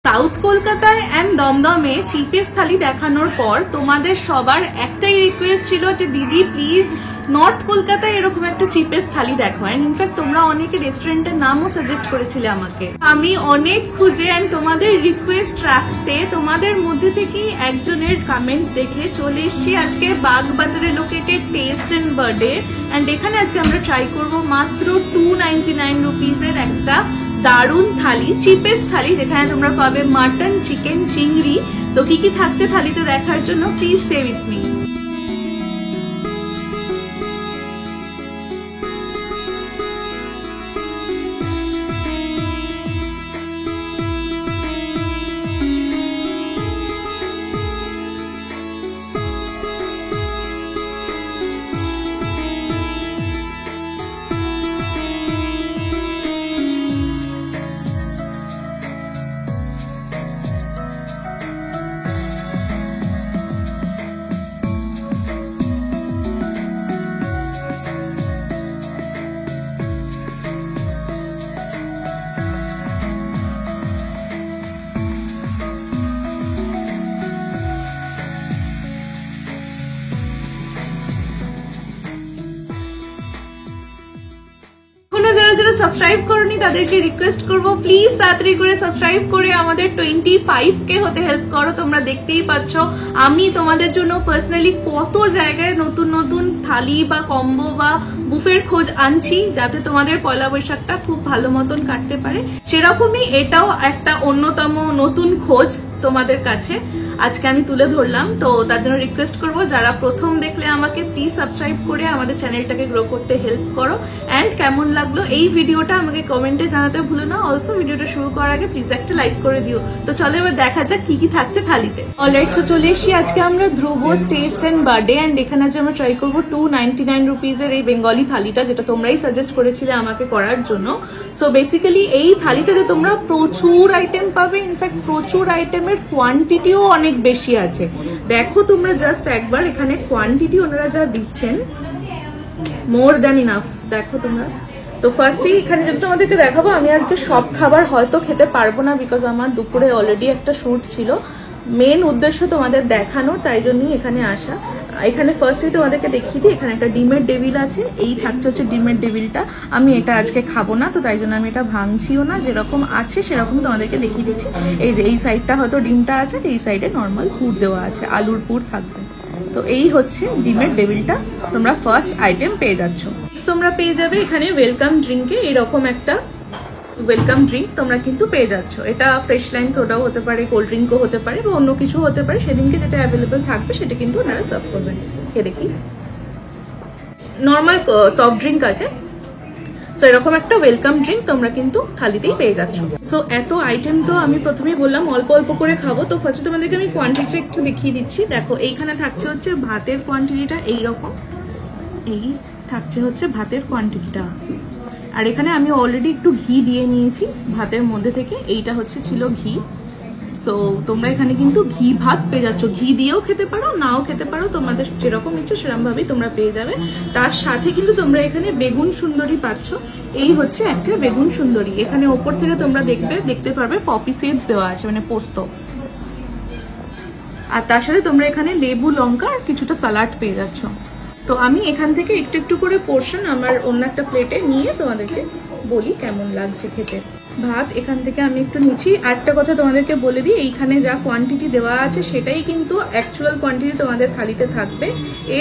South কলকাতায় and দমদমে cheapest থালি দেখানোর পর তোমাদের সবার একটাই রিকোয়েস্ট ছিল যে দিদি প্লিজ নর্থ কলকাতায় এরকম একটা চিপেস্ট থালি দেখো। অ্যান্ড ইনফ্যাক্ট তোমরা অনেকে রেস্টুরেন্টের নামও সাজেস্ট করেছিলে আমাকে। আমি অনেক খুঁজে অ্যান্ড তোমাদের রিকোয়েস্ট রাখতে তোমাদের মধ্যে থেকেই একজনের কমেন্ট দেখে চলে এসেছি আজকে বাগবাজারে located test and birthday. And এখানে আজকে আমরা ট্রাই করবো মাত্র 299 রুপিজের একটা দারুন থালি, চিপেস্ট থালি, যেখানে তোমরা পাবে মাটন, চিকেন, চিংড়ি। তো কি কি থাকছে থালিতে দেখার জন্য please stay with me. Subscribe করনি তাদেরকে রিকোয়েস্ট করবো প্লিজ তাড়াতাড়ি করে সাবস্ক্রাইব করে আমাদের 25K হতে হেল্প করো। তোমরা দেখতেই পাচ্ছ আমি তোমাদের জন্য পার্সোনালি কত জায়গায় নতুন নতুন থালি বা কম্বো বা বুফের খোঁজ আনছি যাতে তোমাদের পয়লা বৈশাখটা খুব ভালো মতন কাটতে পারে। সেরকমই এটাও একটা অন্যতম নতুন খোঁজ তোমাদের কাছে আজকে আমি তুলে ধরলাম। তো তার জন্য রিকোয়েস্ট করবো যারা প্রথম দেখলে আমাকে প্লিজ সাবস্ক্রাইব করে আমাদের চ্যানেলটাকে গ্রো করতে হেল্প করো। অ্যান্ড কেমন লাগলো এই ভিডিওটা আমাকে কমেন্টে জানাতে ভুলো না। অলসো ভিডিওটা শুরু করার আগে প্লিজ একটা লাইক করে দিও। তো চলো এবার দেখা যাক কি কি থাকছে থালিতে। অলরাইট, তো চলে এসেছি আজকে আমরা ধ্রুবস টেস্ট অ্যান্ড বার্থডে। অ্যান্ড এখানে আজ আমরা ট্রাই করবো 299 রুপিজের এই বেঙ্গলি থালিটা, যেটা তোমরাই সাজেস্ট করেছিলে আমাকে করার জন্য। সো বেসিক্যালি এই থালিটাতে তোমরা প্রচুর আইটেম পাবে, ইনফ্যাক্ট প্রচুর আইটেমের কোয়ান্টিটিও অনেক বেশি আছে। দেখো তোমরা জাস্ট একবার এখানে কোয়ান্টিটি ওনারা যা দিচ্ছেন, মোর দ্যান ইনাফ। দেখো তোমরা। তো ফার্স্টেই এখানে যেটা তোমাদেরকে দেখাবো, আমি আজকে সব খাবার হয়তো খেতে পারবো না বিকজ আমার দুপুরে অলরেডি একটা শুট ছিল। মেন উদ্দেশ্য তোমাদের দেখানো, তাই জন্যই এখানে আসা। এখানে ফার্স্টেই তোমাদেরকে দেখিয়ে দিই, এখানে একটা ডিমের টেবিল আছে। এই থাকছে হচ্ছে ডিমের টেবিলটা। আমি এটা আজকে খাবো না, তো তাই জন্য আমি এটা ভাঙছিও না, যেরকম আছে সেরকম তোমাদেরকে দেখিয়ে দিচ্ছি। এই যে এই সাইডটা হয়তো ডিমটা আছে, এই সাইডে নর্মাল পুর দেওয়া আছে, আলুর পুর থাকবে। তো এই হচ্ছে ডিমের টেবিলটা, তোমরা ফার্স্ট আইটেম পেয়ে যাচ্ছ। তোমরা পেয়ে যাবে এখানে ওয়েলকাম ড্রিঙ্কে এরকম একটা ওয়েলকাম ড্রিঙ্ক তোমরা কিন্তু পেয়ে যাচ্ছ। এটা ফ্রেশ লাইম সোডাও হতে পারে, কোল্ড ড্রিঙ্কও হতে পারে, বা অন্য কিছু হতে পারে। সেদিনকে যেটা অ্যাভেলেবেল থাকবে সেটা কিন্তু ওনারা সার্ভ করবেন। খেয়ে দেখি, নর্মাল সফট ড্রিঙ্ক আছে। সো এরকম একটা ওয়েলকাম ড্রিঙ্ক তোমরা কিন্তু থালিতেই পেয়ে যাচ্ছ। সো এত আইটেম তো আমি প্রথমেই বললাম অল্প অল্প করে খাবো। তো ফার্স্টে তোমাদেরকে আমি কোয়ান্টিটিটা একটু দেখিয়ে দিচ্ছি। দেখো এইখানে থাকছে হচ্ছে ভাতের কোয়ান্টিটিটা এইরকম, এই থাকছে হচ্ছে ভাতের কোয়ান্টিটিটা। আর এখানে আমি অলরেডি একটু ঘি দিয়ে নিয়েছি ভাতের মধ্যে থেকে, এইটা হচ্ছে ছিল ঘি। সো তোমরা এখানে কিন্তু ঘি ভাত পেয়ে যাচ্ছ। ঘি দিয়েও খেতে পারো, নাও খেতে পারো, তোমাদের যেরকম ইচ্ছে সেরকম ভাবেই তোমরা পেয়ে যাবে। তার সাথে কিন্তু তোমরা এখানে বেগুন সুন্দরী পাচ্ছ। এই হচ্ছে একটা বেগুন সুন্দরী। এখানে ওপর থেকে তোমরা দেখতে পারবে পপি সিডস দেওয়া আছে, মানে পোস্ত। আর তার সাথে তোমরা এখানে লেবু, লঙ্কা আর কিছুটা সালাড পেয়ে যাচ্ছ। তো আমি এখান থেকে একটু একটু করে পোর্শন আমার অন্য একটা প্লেটে নিয়ে তোমাদেরকে বলি কেমন লাগছে খেতে। ভাত এখান থেকে আমি একটু নিচ্ছি। আরেকটা কথা তোমাদেরকে বলে দিই, এইখানে যা কোয়ান্টিটি দেওয়া আছে সেটাই কিন্তু অ্যাকচুয়াল কোয়ান্টিটি তোমাদের থালিতে থাকবে।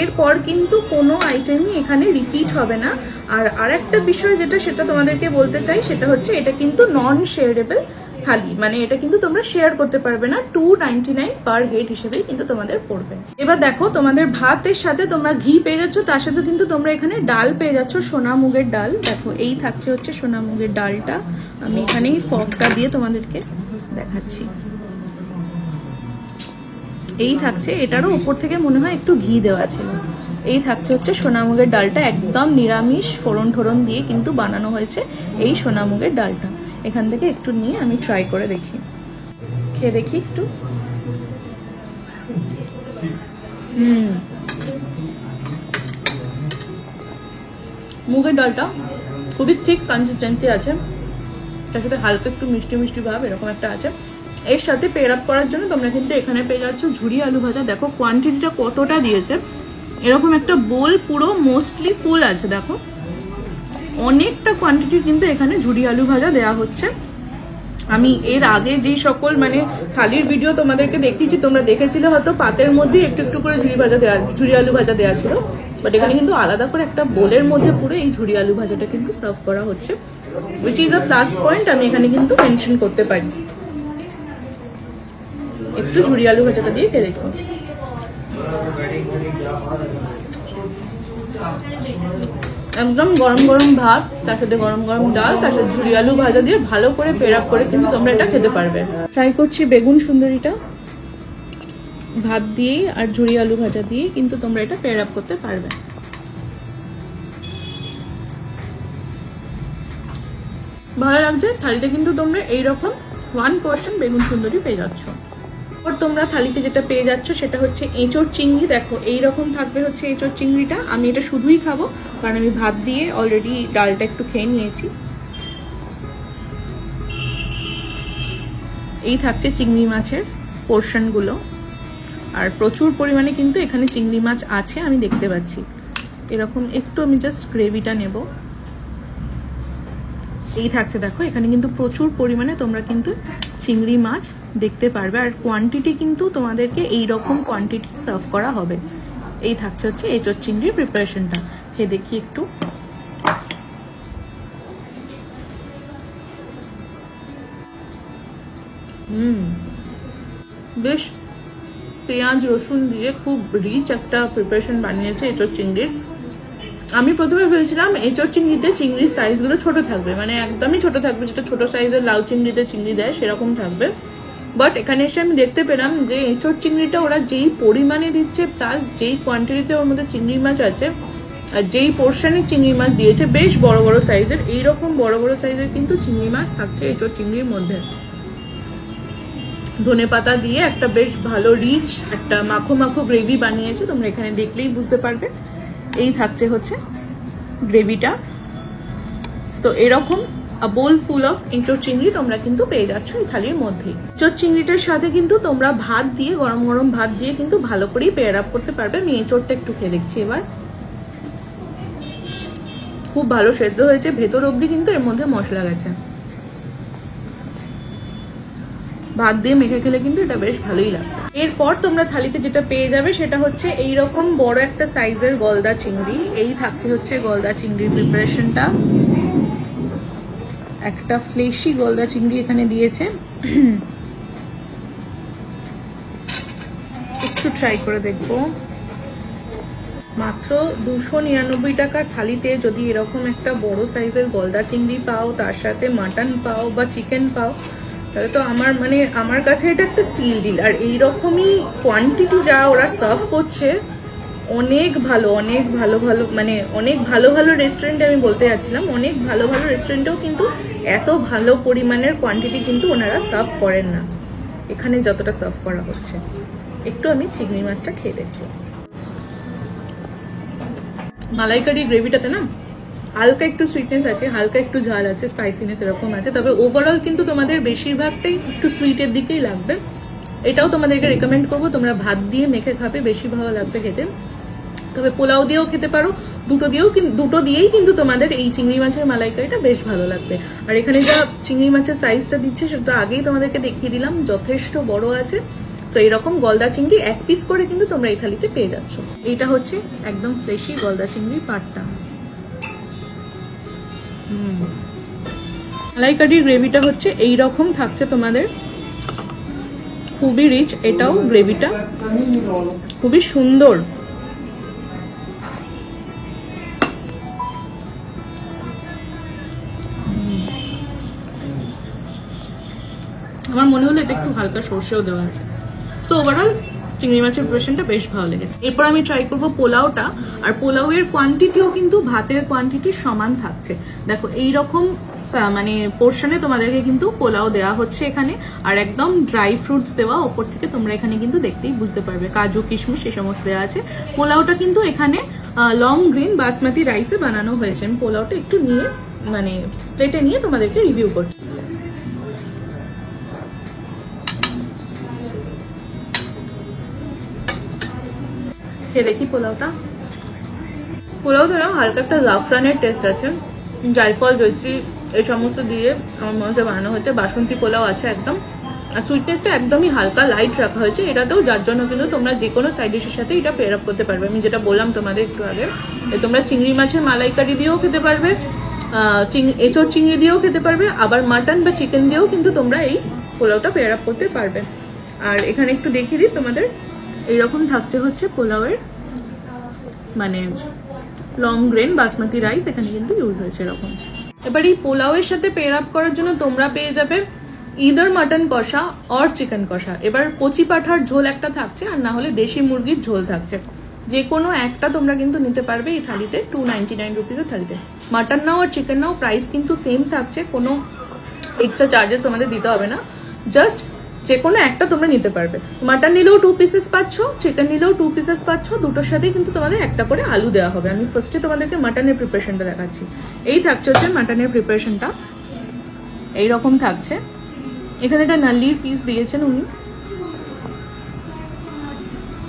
এরপর কিন্তু কোনো আইটেমই এখানে রিপিট হবে না। আর আরেকটা বিষয় সেটা তোমাদেরকে বলতে চাই, সেটা হচ্ছে এটা কিন্তু নন শেয়ারেবল থালি, মানে এটা কিন্তু তোমরা শেয়ার করতে পারবে না। 299 পার হেড হিসেবেই কিন্তু তোমাদের পড়বে। এবার দেখো তোমাদের ভাতের সাথে তোমরা ঘি পেয়ে যাচ্ছ, তার সাথে কিন্তু তোমরা এখানে ডাল পেয়ে যাচ্ছ, সোনা মুগের ডাল। দেখো এই থাকছে হচ্ছে সোনা মুগের ডালটা। আমি এখানে ফর্কটা দিয়ে তোমাদেরকে দেখাচ্ছি। এই থাকছে, এটারও উপর থেকে মনে হয় একটু ঘি দেওয়া ছিল। এই থাকছে হচ্ছে সোনামুগের ডালটা, একদম নিরামিষ ফোড়ন ঠোড়ন দিয়ে কিন্তু বানানো হয়েছে এই সোনামুগের ডালটা। এখান থেকে একটু নিয়ে আমি ট্রাই করে দেখি, খেয়ে দেখি একটু। মুগের ডালটা খুবই ঠিক কনসিস্টেন্সি আছে, তার সাথে হালকা একটু মিষ্টি মিষ্টি ভাব এরকম একটা আছে। এর সাথে পেয়ার আপ করার জন্য তোমরা কিন্তু এখানে পেয়ে যাচ্ছ ঝুরি আলু ভাজা। দেখো কোয়ান্টিটিটা কতটা দিয়েছে, এরকম একটা বোল পুরো মোস্টলি ফুল আছে। দেখো অনেকটা কোয়ান্টিটি কিন্তু এখানে ঝুরি আলু ভাজা দেওয়া হচ্ছে। আমি এর আগে যেই সকল মানে থালির ভিডিও তোমাদেরকে দেখিয়েছি, তোমরা দেখেছিলে হয়তো পাতের মধ্যে একটু একটু করে ঝুরি আলু ভাজা দেওয়া ছিল, বাট এখানে কিন্তু আলাদা করে একটা বোলের মধ্যে পুরো এই ঝুরি আলু ভাজাটা কিন্তু সার্ভ করা হচ্ছে, which is a plus point. আমি এখানে কিন্তু মেনশন করতে পারি। একটু ঝুরি আলু ভাজাটা দিয়ে খেয়ে দেখো। একদম গরম গরম ভাত, তার সাথে গরম গরম ডাল, তার সাথে ঝুরি আলু ভাজা দিয়ে ভালো করে পেয়ার আপ করে কিন্তু তোমরা এটা খেতে পারবে। ট্রাই করছি বেগুন সুন্দরীটা ভাত দিয়ে আর ঝুরি আলু ভাজা দিয়ে কিন্তু তোমরা এটা পেয়ার আপ করতে পারবে। ভালো লাগছে। থালিতে কিন্তু তোমরা এইরকম 1 পোর্শন বেগুন সুন্দরী পেয়ে যাচ্ছ। তোমরা থালিতে যেটা পেয়ে যাচ্ছ সেটা হচ্ছে এঁচোড় চিংড়ি। দেখো এইরকম থাকবে হচ্ছে এঁচোড় চিংড়িটা। আমি এটা শুধুই খাবো কারণ আমি ভাত দিয়ে অলরেডি ডালটা একটু খেয়ে নিয়েছি। এই থাকছে চিংড়ি মাছের পোর্শনগুলো, আর প্রচুর পরিমাণে কিন্তু এখানে চিংড়ি মাছ আছে আমি দেখতে পাচ্ছি। এরকম একটু আমি জাস্ট গ্রেভিটা নেব। এই থাকছে, দেখো এখানে কিন্তু প্রচুর পরিমাণে তোমরা কিন্তু চিংড়ি মাছ দেখতে পারবে, আর কোয়ান্টিটি কিন্তু তোমাদেরকে এই রকম কোয়ান্টিটি সার্ভ করা হবে। এই থাকছে হচ্ছে এঁচোড় চিংড়ির প্রিপারেশনটা। খেয়ে দেখি একটু। বেশ পেঁয়াজ রসুন দিয়ে খুব রিচ একটা প্রিপারেশন বানিয়েছে এঁচোড় চিংড়ির। আমি প্রথমে ভেবেছিলাম এঁচোড় চিংড়িতে চিংড়ির সাইজগুলো ছোট থাকবে, মানে একদমই ছোট থাকবে, যেটা ছোট সাইজের লাউ চিংড়িতে চিংড়ি দেয় সেরকম থাকবে। বাট এখানে এসে আমি দেখতে পেলাম যে এঁচোড় চিংড়িটা ওরা যেই পরিমাণে দিচ্ছে, প্লাস যেই কোয়ান্টিটিতে ওর মধ্যে চিংড়ি মাছ আছে আর যেই পোর্শনে চিংড়ি মাছ দিয়েছে বেশ বড় বড় সাইজের, এইরকম বড় বড় সাইজের কিন্তু চিংড়ি মাছ থাকছে এঁচোড় চিংড়ির মধ্যে। ধনে পাতা দিয়ে একটা বেশ ভালো রিচ একটা মাখো মাখো গ্রেভি বানিয়েছে, তোমরা এখানে দেখলেই বুঝতে পারবে। এই থাকছে হচ্ছে গ্রেভিটা। তো এরকম বোল ফুল অফ এঁচোড় চিংড়ি তোমরা কিন্তু পেয়ে যাচ্ছ এই থালির মধ্যে। এঁচোড় চিংড়িটার সাথে কিন্তু তোমরা ভাত দিয়ে গরম গরম ভাত দিয়ে কিন্তু ভালো করেই পেয়ার আপ করতে পারবে। আমি এঁচোড়টা একটু খেয়ে দেখছি এবার। খুব ভালো সেদ্ধ হয়েছে, ভেতর অবধি কিন্তু এর মধ্যে মশলা গেছে। ভাত দিয়ে মেখে খেলে কিন্তু এটা বেশ ভালোই লাগবে। এরপর তোমরা থালিতে যেটা পেয়ে যাবে সেটা হচ্ছে এইরকম বড় একটা সাইজের গলদা চিংড়ি। এই থাকছে হচ্ছে গলদা চিংড়ির প্রিপারেশনটা। একটা ফ্লেশি গলদা চিংড়ি এখানে দিয়েছে। একটু ট্রাই করে দেখবো। মাত্র 299 টাকার থালিতে যদি এরকম একটা বড় সাইজের গলদা চিংড়ি পাও, তার সাথে মাটন পাও বা চিকেন পাও, তাহলে তো আমার কাছে এটা একটা স্টিল ডিল। আর এইরকমই কোয়ান্টিটি যা ওরা সার্ভ করছে, অনেক ভালো মানে অনেক ভালো ভালো রেস্টুরেন্টে, আমি বলতে যাচ্ছিলাম অনেক ভালো ভালো রেস্টুরেন্টেও কিন্তু এত ভালো পরিমাণের কোয়ান্টিটি কিন্তু ওনারা সার্ভ করেন না এখানে যতটা সার্ভ করা হচ্ছে। একটু আমি চিংড়ি মাছটা খেয়ে দেখবো। মালাইকারি গ্রেভিটাতে না হালকা একটু সুইটনেস আছে, হালকা একটু ঝাল আছে, স্পাইসিনেস এরকম আছে, তবে ওভারঅল কিন্তু তোমাদের বেশিরভাগটাই একটু সুইটের দিকেই লাগবে। এটাও তোমাদেরকে রেকমেন্ড করবো, তোমরা ভাত দিয়ে মেখে খাবে, বেশি ভালো লাগবে খেতে। তবে পোলাও দিয়েও খেতে পারো, দুটো দিয়েই কিন্তু তোমাদের এই চিংড়ি মাছের মালাইকারিটা বেশ ভালো লাগবে। আর এখানে যা চিংড়ি মাছের সাইজটা দিচ্ছে সেটা আগেই তোমাদেরকে দেখিয়ে দিলাম, যথেষ্ট বড় আছে। তো এইরকম গলদা চিংড়ি 1 পিস করে কিন্তু তোমরা এই থালিতে পেয়ে যাচ্ছ। এইটা হচ্ছে একদম ফ্রেশি গলদা চিংড়ির পাটটা। মালাইকারির গ্রেভিটা হচ্ছে এইরকম থাকছে তোমাদের, খুবই রিচ। এটাও গ্রেভিটা খুবই সুন্দর। আমার মনে হলো এটা একটু হালকা সর্ষেও দেওয়া আছে। সো ওভারঅল চিংড়ি মাছের প্রিপারেশনটা বেশ ভালো লেগেছে। এরপর আমি ট্রাই করবো পোলাওটা। আর পোলাওয়ের কোয়ান্টিটিও কিন্তু ভাতের কোয়ান্টিটির সমান থাকছে। দেখো এইরকম মানে পোর্শনে তোমাদেরকে কিন্তু পোলাও দেওয়া হচ্ছে এখানে, আর একদম ড্রাই ফ্রুটস দেওয়া ওপর থেকে। তোমরা এখানে কিন্তু দেখতেই বুঝতে পারবে কাজু কিশমিশ এই সমস্ত দেওয়া আছে। পোলাওটা কিন্তু এখানে লং গ্রিন বাসমতি রাইসে বানানো হয়েছে। আমি পোলাওটা একটু নিয়ে মানে প্লেটে নিয়ে তোমাদেরকে রিভিউ করছি। খেয়ে দেখি পোলাওটা। পোলাওটা না হালকা একটা জাফরানের টেস্ট আছে, জায়ফল জয়ত্রী এই সমস্ত দিয়ে আমার মনে হচ্ছে বানানো হচ্ছে। বাসন্তী পোলাও আছে একদম, আর সুইটনেসটা একদমই হালকা লাইট রাখা হয়েছে এটাতেও, যার জন্য কিন্তু তোমরা যে কোনো সাইড ডিশের সাথে এটা পেয়ার আপ করতে পারবে। আমি যেটা বললাম তোমাদের একটু আগে, তোমরা চিংড়ি মাছের মালাইকারি দিয়েও খেতে পারবে, এঁচোড় চিংড়ি দিয়েও খেতে পারবে, আবার মাটন বা চিকেন দিয়েও কিন্তু তোমরা এই পোলাওটা পেয়ার আপ করতে পারবে। আর এখানে একটু দেখিয়ে দিই তোমাদের, এইরকম থাকছে হচ্ছে পোলাওয়ের মানে লং গ্রেন বাসমতি রাইস এখানে কিন্তু ইউজ হয়েছে এরকম। এবার এই পোলাওয়ের সাথে পেয়ার আপ করার জন্য তোমরা পেয়ে যাবে ইদার মাটন কষা অর চিকেন কষা। এবার কচি পাঠার ঝোল একটা থাকছে, আর না হলে দেশি মুরগির ঝোল থাকছে, যে কোনো একটা তোমরা কিন্তু নিতে পারবে এই থালিতে, 299 রুপিসের থালিতে। মাটন নাও আর চিকেন নাও প্রাইস কিন্তু সেম থাকছে, কোনো এক্সট্রা চার্জেস তোমাদের দিতে হবে না, জাস্ট যে কোনো একটা তোমরা নিতে পারবে। মাটন নিলেও 2 পিসেস পাচ্ছ, চিকেন নিলেও 2 পিসেস পাচ্ছ, দুটোর সাথেই কিন্তু তোমাদের একটা করে আলু দেওয়া হবে। আমি ফার্স্টে তোমাদেরকে মাটনের প্রিপারেশনটা দেখাচ্ছি। এই থাকছে হচ্ছে মাটনের প্রিপারেশনটা, এইরকম থাকছে। এখানে একটা নাল্লির পিস দিয়েছেন উনি,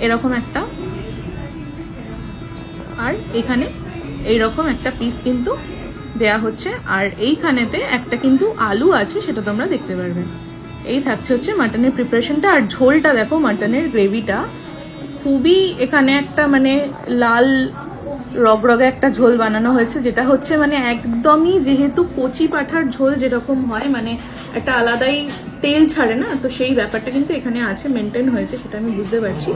এরকম একটা, আর এখানে এইরকম একটা পিস কিন্তু দেয়া হচ্ছে, আর এইখানেতে একটা কিন্তু আলু আছে, সেটা তোমরা দেখতে পারবে। এই থাকছে হচ্ছে মাটনের প্রিপারেশনটা। আর ঝোলটা দেখো, মাটনের গ্রেভিটা খুবই, এখানে একটা মানে লাল রগরগে একটা ঝোল বানানো হয়েছে, যেটা হচ্ছে মানে একদমই, যেহেতু কচি পাঠার ঝোল যেরকম হয় মানে একটা আলাদাই তেল ছাড়ে না, তো সেই ব্যাপারটা কিন্তু এখানে আছে, মেনটেন হয়েছে, সেটা আমি বুঝতে পারছি।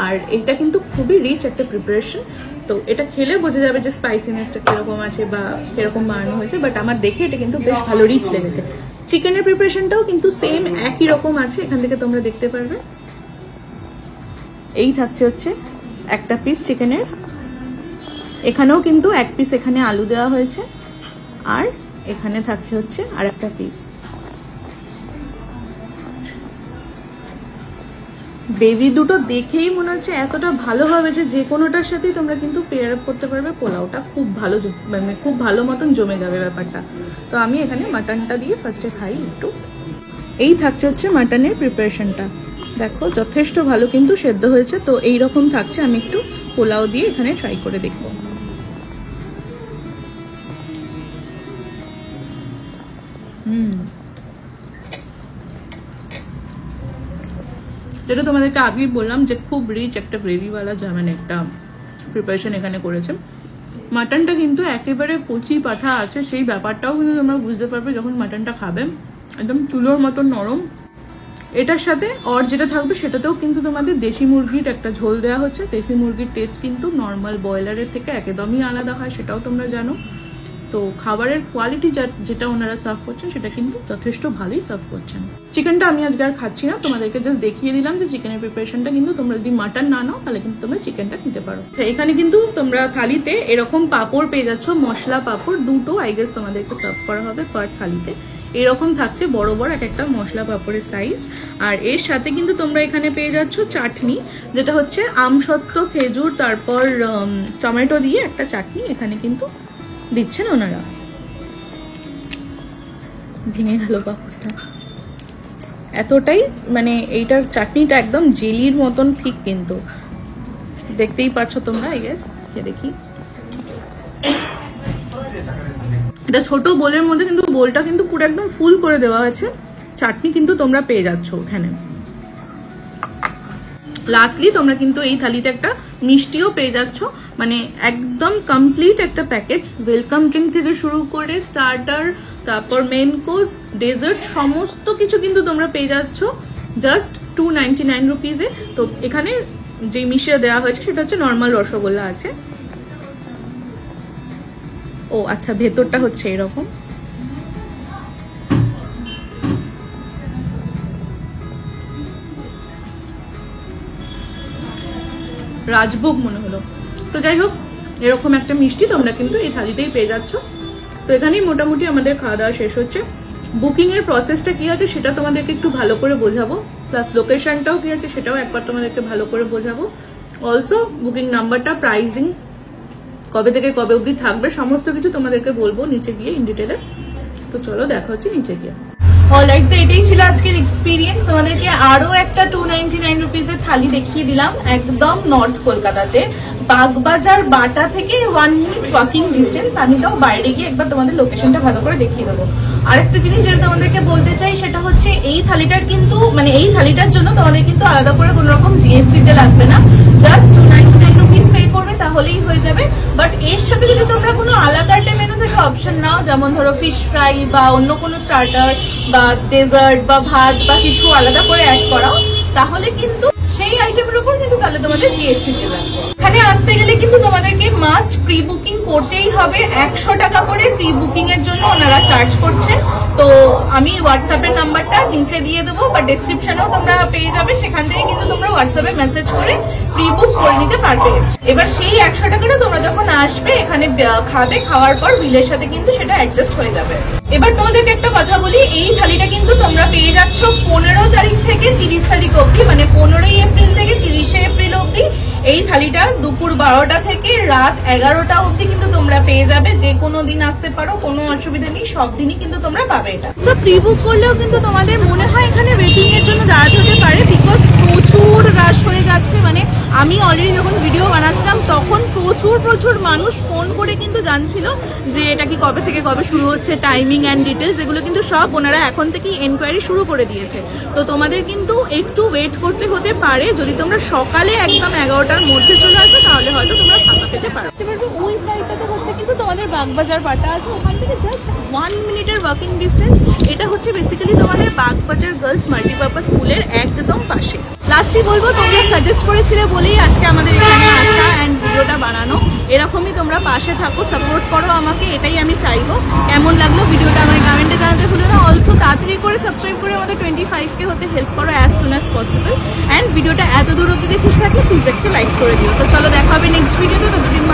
আর এটা কিন্তু খুবই রিচ একটা প্রিপারেশন, তো এটা খেলে বোঝা যাবে যে স্পাইসিনেসটা কিরকম আছে বা কিরকম বানানো হয়েছে, বাট আমার দেখে এটা কিন্তু বেশ ভালো রিচ লেগেছে। চিকেনের প্রিপারেশনটাও কিন্তু সেম একই রকম আছে, এখান থেকে তোমরা দেখতে পারবে। এই থাকছে হচ্ছে একটা পিস চিকেনের, এখানেও কিন্তু এক পিস এখানে আলু দেওয়া হয়েছে, আর এখানে থাকছে হচ্ছে আর একটা পিস। বেবি দুটো দেখেই মনে হচ্ছে এতটা ভালো হবে যে কোনোটার সাথেই তোমরা কিন্তু পেয়ার আপ করতে পারবে। পোলাওটা খুব ভালো, মানে খুব ভালো মতন জমে যাবে ব্যাপারটা। তো আমি এখানে মাটনটা দিয়ে ফার্স্টে খাই একটু। এই থাকছে হচ্ছে মাটনের প্রিপারেশনটা, দেখো যথেষ্ট ভালো কিন্তু সেদ্ধ হয়েছে। তো এইরকম থাকছে, আমি একটু পোলাও দিয়ে এখানে ট্রাই করে দেখবো। যেটা তোমাদেরকে আগেই বললাম যে খুব রিচ একটা গ্রেভিওয়ালা মানে একটা প্রিপারেশন এখানে করেছে। মাটনটা কিন্তু একেবারে কচি পাঠা আছে, সেই ব্যাপারটাও কিন্তু তোমরা বুঝতে পারবে যখন মাটনটা খাবে, একদম চুলোর মতো নরম। এটার সাথে আর যেটা থাকবে সেটাতেও কিন্তু তোমাদের দেশি মুরগির একটা ঝোল দেওয়া হচ্ছে। দেশি মুরগির টেস্ট কিন্তু নর্মাল ব্রয়লারের থেকে একদমই আলাদা হয়, সেটাও তোমরা জানো। তো খাবারের কোয়ালিটি যেটা ওনারা সার্ভ করছেন সেটা কিন্তু যথেষ্ট ভালোই সার্ভ করছেন। চিকেনটা আমি আজকে আর খাচ্ছি না, তোমাদেরকে জাস্ট দেখিয়ে দিলাম যে চিকেনের প্রিপারেশনটা কিন্তু তোমরা যদি মাটন না নাও তাহলে কিন্তু তোমরা চিকেনটা নিতে পারো। এখানে কিন্তু তোমরা থালিতে এরকম পাঁপড় পেয়ে যাচ্ছ, মশলা পাঁপড় দুটো আই গেস তোমাদেরকে সার্ভ করা হবে পার থালিতে। এরকম থাকছে বড় বড় এক একটা মশলা পাঁপড়ের সাইজ। আর এর সাথে কিন্তু তোমরা এখানে পেয়ে যাচ্ছ চাটনি, যেটা হচ্ছে আমসত্ত্ব, খেজুর, তারপর টমেটো দিয়ে একটা চাটনি এখানে কিন্তু দিচ্ছেন ওনারা। ভেঙে গেল পাঁপড়টা, এতটাই মানে এইটার চাটনিটা একদম জেলির মতন ঠিক, কিন্তু দেখতেই পাচ্ছ তোমরা। আই গেস দেখি, এটা ছোট বোলের মধ্যে, কিন্তু বোলটা কিন্তু পুরো একদম ফুল করে দেওয়া হয়েছে। চাটনি কিন্তু তোমরা পেয়ে যাচ্ছ ওখানে। লাস্টলি তোমরা কিন্তু এই থালিতে একটা মিষ্টিও পেয়ে যাচ্ছ, মানে একদম কমপ্লিট একটা প্যাকেজ। ওয়েলকাম ড্রিঙ্ক থেকে শুরু করে স্টার্টার, তারপর মেন কোর্স, ডেজার্ট, সমস্ত কিছু কিন্তু তোমরা পেয়ে যাচ্ছ জাস্ট 299 রুপিসে। তো এখানে যে মিষ্টিটা দেওয়া হয়েছে সেটা হচ্ছে নর্মাল রসগোল্লা আছে। ও আচ্ছা, ভেতরটা হচ্ছে এরকম। রাজভোগ মনে হলো। তো যাই হোক, এরকম একটা মিষ্টি তোমরা কিন্তু এই থালিতেই পেয়ে যাচ্ছ। তো এখানেই মোটামুটি আমাদের খাওয়া দাওয়া শেষ হচ্ছে। বুকিং এর প্রসেসটা কি আছে সেটা তোমাদেরকে একটু ভালো করে বোঝাবো, প্লাস লোকেশনটাও কি আছে সেটাও একবার তোমাদেরকে ভালো করে বোঝাবো। অলসো বুকিং নাম্বারটা, প্রাইসিং, কবে থেকে কবে অবধি থাকবে, সমস্ত কিছু তোমাদেরকে বলবো নিচে গিয়ে ইন ডিটেলে। তো চলো দেখা হচ্ছে নিচে গিয়ে। অলরাইট, তো এটাই ছিল আজকের এক্সপিরিয়েন্স। তোমাদেরকে আরো একটা 299 রুপিজের থালি দেখিয়ে দিলাম একদম নর্থ কলকাতাতে, বাগবাজার বাটা থেকে 1 মিনিট ওয়াকিং ডিস্টেন্স। আমি তাও বাইরে গিয়ে একবার তোমাদের লোকেশনটা ভালো করে দেখিয়ে দেবো। আরেকটা জিনিস যেটা তোমাদেরকে বলতে চাই সেটা হচ্ছে এই থালিটার কিন্তু মানে এই থালিটার জন্য তোমাদের কিন্তু আলাদা করে কোনো রকম জিএসটি তে লাগবে না, জাস্ট 299 রুপিস পে করবে তাহলেই হয়ে যাবে। বাট এর সাথে যদি তোমরা কোনো আলাকার্টে মেনু থেকে অপশন নাও, যেমন ধরো ফিশ ফ্রাই বা অন্য কোনো স্টার্টার বা ডেজার্ট বা ভাত বা কিছু আলাদা করে অ্যাড করাও, তাহলে কিন্তু সেই আইটেমের উপর কিন্তু তাহলে তোমাদের জিএসটি দিয়ে লাগবে। এখানে আসতে গেলে কিন্তু তোমাদেরকে মাস্ট প্রি বুকিং করতেই হবে। 100 টাকা করে প্রি বুকিং এর জন্য ওনারা চার্জ করছেন। তো আমি হোয়াটসঅ্যাপের নাম্বারটা নিচে দিয়ে দেবো বা ডেসক্রিপশনেও তোমরা পেয়ে যাবে, সেখান থেকে কিন্তু তোমরা হোয়াটসঅ্যাপে মেসেজ করে প্রি বুক করে নিতে পারবে। এবার সেই 100 টাকাটা তোমরা যখন আসবে এখানে খাবে, খাওয়ার পর বিলের সাথে কিন্তু সেটা অ্যাডজাস্ট হয়ে যাবে। এবার তোমাদেরকে একটা কথা বলি, এই থালিটা কিন্তু তোমরা পেয়ে যাচ্ছ 15 তারিখ থেকে 30 তারিখ অব্দি, মানে 15ই এপ্রিল থেকে 30শে এপ্রিল অব্দি। এই থালিটা দুপুর 12টা থেকে রাত 11টা অব্দি কিন্তু তোমরা পেয়ে যাবে। যে কোনো দিন আসতে পারো, কোনো অসুবিধা নেই, সব দিনই কিন্তু তোমরা পাবে এটা। সো প্রি বুক করলেও কিন্তু তোমাদের মনে হয় এখানে ওয়েটিং এর জন্য দাঁড়াতে হতে পারে, বিকজ প্রচুর রাশ হয়ে যাচ্ছে। মানে আমি অলরেডি যখন ভিডিও বানাচ্ছিলাম তখন প্রচুর মানুষ ফোন করে কিন্তু জানছিল যে এটা কি কবে থেকে কবে শুরু হচ্ছে, টাইমিং অ্যান্ড ডিটেলস, এগুলো কিন্তু সব ওনারা এখন থেকেই এনকোয়ারি শুরু করে দিয়েছে। তো তোমাদের কিন্তু একটু ওয়েট করতে হতে পারে। যদি তোমরা সকালে একদম 11টার মধ্যে চলে আসবে তাহলে হয়তো তোমরা ফাঁকা পেতে পারো। ওই সাইডটাতে হচ্ছে কিন্তু তোমাদের বাগবাজার বাটা আছে, ওখান থেকে জাস্ট 1 মিনিটের ওয়াকিং ডিস্টেন্স। এটা হচ্ছে বেসিক্যালি তোমাদের বাগবাজার গার্লস মাল্টিপারপাস স্কুলের একদম পাশে। লাস্টই বলবো, তোমরা সাজেস্ট করেছিলে বলেই আজকে আমাদের এখানে আসা অ্যান্ড ভিডিওটা বানানো। এরকমই তোমরা পাশে থাকো, সাপোর্ট করো আমাকে, এটাই আমি চাইবো। কেমন লাগলো ভিডিওটা আমাকে কমেন্টে জানাতে ভুলো না। অলসো তাড়াতাড়ি করে সাবস্ক্রাইব করে আমাদের 25K হতে হেল্প করো as soon as possible. And ভিডিওটা এত দূর অব্দি দেখিস থাকলে প্লিজ একটা লাইক করে দিও। তো চলো দেখা হবে নেক্সট ভিডিওতে, ততদিন